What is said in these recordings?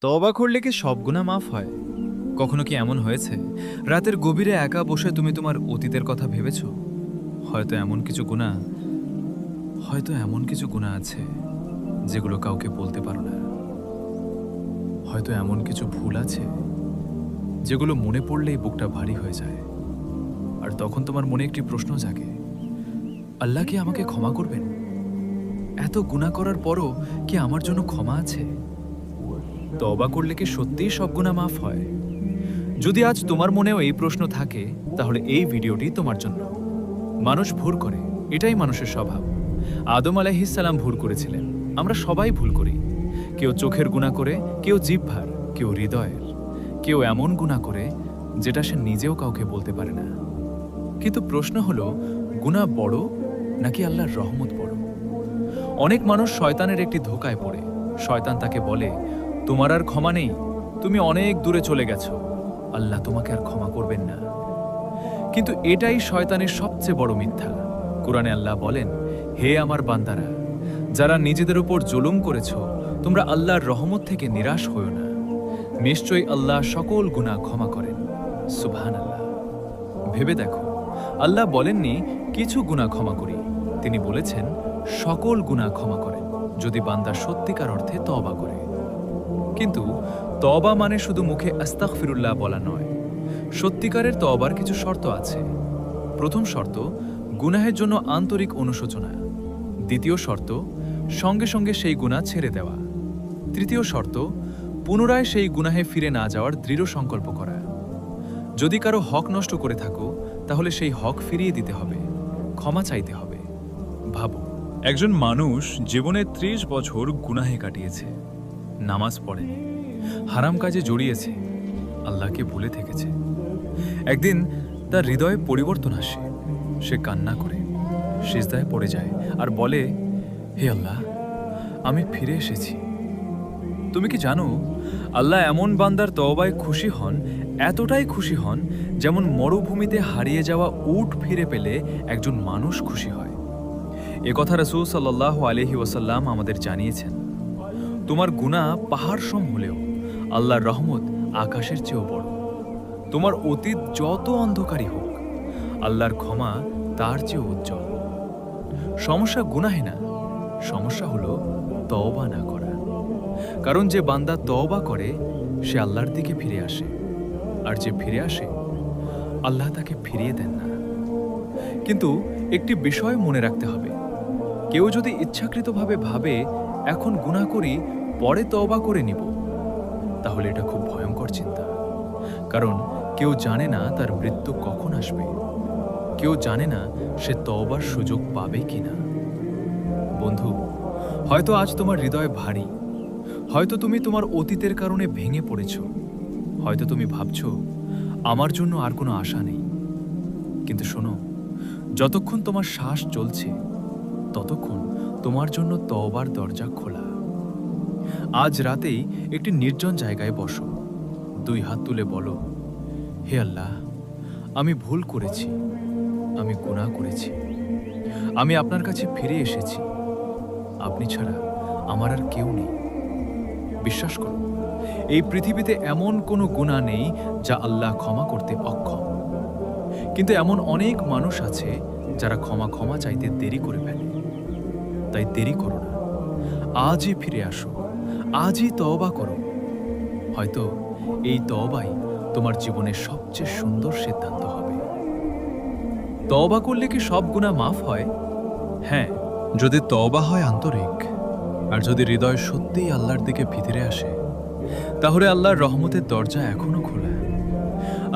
তওবা করলে কি সব গুনাহ মাফ হয়? কখনো কি এমন হয়েছে রাতের গভীরে একা বসে তুমি তোমার অতীতের কথা ভেবেছো? হয়তো এমন কিছু গুনাহ আছে যেগুলো কাউকে বলতে পারো না। হয়তো এমন কিছু ভুল আছে যেগুলো মনে পড়লেই বুকটা ভারী হয়ে যায়। আর তখন তোমার মনে একটি প্রশ্ন জাগে, আল্লাহ কি আমাকে ক্ষমা করবেন? এত গুনাহ করার পরও কি আমার জন্য ক্ষমা আছে? তওবা করলে কি সত্যিই সব গুনাহ মাফ হয়? যদি আজ তোমার মনেও এই প্রশ্ন থাকে, তাহলে এই ভিডিওটি তোমার জন্য। মানুষ ভুল করে, এটাই মানুষের স্বভাব। আদম আলাইহিস সালাম ভুল করেছিলেন, আমরা সবাই ভুল করি। কেউ চোখের গুনাহ করে, কেউ জিহ্বার, কেউ হৃদয়ের, কেউ এমন গুনাহ করে যেটা সে নিজেও কাউকে বলতে পারে না। কিন্তু প্রশ্ন হলো, গুনাহ বড় নাকি আল্লাহর রহমত বড়? অনেক মানুষ শয়তানের একটি ধোঁকায় পড়ে। শয়তান তাকে বলে, তোমার আর ক্ষমা নেই, তুমি অনেক দূরে চলে গেছো, আল্লাহ তোমাকে আর ক্ষমা করবেন না। কিন্তু এটাই শয়তানের সবচেয়ে বড় মিথ্যা। কুরআনে আল্লাহ বলেন, হে আমার বান্দারা, যারা নিজেদের উপর জুলুম করেছো, তোমরা আল্লাহর রহমত থেকে নিরাশ হয়ো না। নিশ্চয়ই আল্লাহ সকল গুনাহ ক্ষমা করেন। সুবহানাল্লাহ। ভেবে দেখো, আল্লাহ বলেননি কিছু গুনাহ ক্ষমা করি, তিনি বলেছেন সকল গুনাহ ক্ষমা করেন যদি বান্দা সত্যিকার অর্থে তওবা করে। কিন্তু তওবা মানে শুধু মুখে আস্তাগফিরুল্লাহ বলা নয়। সত্যিকারের তওবার কিছু শর্ত আছে। প্রথম শর্ত, গুনাহের জন্য আন্তরিক অনুশোচনা। দ্বিতীয় শর্ত, সঙ্গে সঙ্গে সেই গুনাহ ছেড়ে দেওয়া। তৃতীয় শর্ত, পুনরায় সেই গুনাহে ফিরে না যাওয়ার দৃঢ় সংকল্প করা। যদি কারো হক নষ্ট করে থাকো, তাহলে সেই হক ফিরিয়ে দিতে হবে, ক্ষমা চাইতে হবে। ভাবো, একজন মানুষ জীবনে 30 বছর গুনাহে কাটিয়েছে, নামাজ পড়েনি, হারাম কাজে জড়িয়েছে, আল্লাহকে ভুলে থেকেছে। একদিন তার হৃদয়ে পরিবর্তন আসে, সে কান্না করে, সিজদায় পড়ে যায় আর বলে, হে আল্লাহ, আমি ফিরে এসেছি। তুমি কি জানো, আল্লাহ এমন বান্দার তওবায় খুশি হন, এতটাই খুশি হন যেমন মরুভূমিতে হারিয়ে যাওয়া উট ফিরে পেলে একজন মানুষ খুশি হয়। এ কথা রাসূল সাল্লাল্লাহু আলাইহি ওয়াসাল্লাম আমাদের জানিয়েছেন। তোমার গুনাহ পাহাড় সম হলেও আল্লাহর রহমত আকাশের চেয়েও বড়। তোমার অতীত যত অন্ধকারই হোক, আল্লাহর ক্ষমা তার চেয়েও উজ্জ্বল। সমস্যা গুনাহে না, সমস্যা হলো তওবা না করা। কারণ যে বান্দা তওবা করে, সে আল্লাহর দিকে ফিরে আসে, আর যে ফিরে আসে, আল্লাহ তাকে ফিরিয়ে দেন না। কিন্তু একটি বিষয় মনে রাখতে হবে, কেউ যদি ইচ্ছাকৃতভাবে ভাবে এখন গুনাহ করি, পরে তওবা করে নিব, তাহলে এটা খুব ভয়ঙ্কর চিন্তা। কারণ কেউ জানে না তার মৃত্যু কখন আসবে, কেউ জানে না সে তওবার সুযোগ পাবে কিনা। বন্ধু, হয়তো আজ তোমার হৃদয় ভারী, হয়তো তুমি তোমার অতীতের কারণে ভেঙে পড়েছ, হয়তো তুমি ভাবছো আমার জন্য আর কোনো আশা নেই। কিন্তু শোনো, যতক্ষণ তোমার শ্বাস চলছে, ততক্ষণ তোমার জন্য তওবার দরজা খোলা। আজ রাতেই একটি নির্জন জায়গায় বসো, 2 হাত তুলে বলো, হে আল্লাহ, আমি ভুল করেছি, আমি গুনাহ করেছি, আমি আপনার কাছে ফিরে এসেছি, আপনি ছাড়া আমার আর কেউ নেই। বিশ্বাস করো, এই পৃথিবীতে এমন কোনো গুনাহ নেই যা আল্লাহ ক্ষমা করতে অক্ষম। কিন্তু এমন অনেক মানুষ আছে যারা ক্ষমা চাইতে দেরি করে ফেলে। তাই দেরি করো না, আজই ফিরে আসো, আজই তওবা করো। হয়তো এই তওবাই তোমার জীবনের সবচেয়ে সুন্দর সিদ্ধান্ত হবে। তওবা করলে কি সব গুনাহ মাফ হয়? হ্যাঁ, যদি তওবা হয় আন্তরিক, আর যদি হৃদয় সত্যিই আল্লাহর দিকে ভিতরে আসে, তাহলে আল্লাহর রহমতের দরজা এখনো খোলা।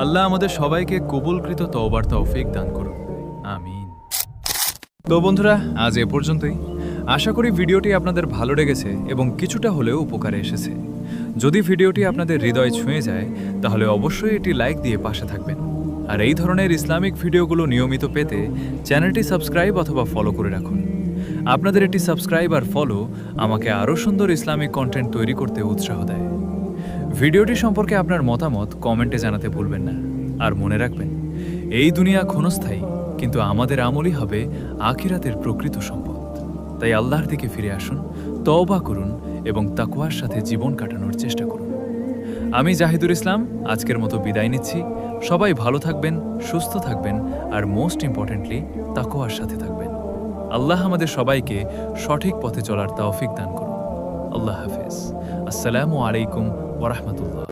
আল্লাহ আমাদের সবাইকে কবুলকৃত তওবার তৌফিক দান করুন, আমিন। তো বন্ধুরা, আজ এ পর্যন্তই। আশা করি ভিডিওটি আপনাদের ভালো লেগেছে এবং কিছুটা হলেও উপকারে এসেছে। যদি ভিডিওটি আপনাদের হৃদয় ছুঁয়ে যায়, তাহলে অবশ্যই এটি লাইক দিয়ে পাশে থাকবেন। আর এই ধরনের ইসলামিক ভিডিওগুলো নিয়মিত পেতে চ্যানেলটি সাবস্ক্রাইব অথবা ফলো করে রাখুন। আপনাদের একটি সাবস্ক্রাইব আর ফলো আমাকে আরও সুন্দর ইসলামিক কন্টেন্ট তৈরি করতে উৎসাহ দেয়। ভিডিওটি সম্পর্কে আপনার মতামত কমেন্টে জানাতে ভুলবেন না। আর মনে রাখবেন, এই দুনিয়া ক্ষণস্থায়ী, কিন্তু আমাদের আমলই হবে আখিরাতের প্রকৃত সম্পদ। তাই আল্লাহর দিকে ফিরে আসুন, তওবা করুন এবং তাকওয়ার সাথে জীবন কাটানোর চেষ্টা করুন। আমি জাহিদুল ইসলাম আজকের মতো বিদায় নিচ্ছি। সবাই ভালো থাকবেন, সুস্থ থাকবেন, আর মোস্ট ইম্পর্টেন্টলি তাকওয়ার সাথে থাকবেন। আল্লাহ আমাদের সবাইকে সঠিক পথে চলার তৌফিক দান করুন। আল্লাহ হাফেজ। আসসালামু আলাইকুম ওয়া রাহমাতুল্লাহ।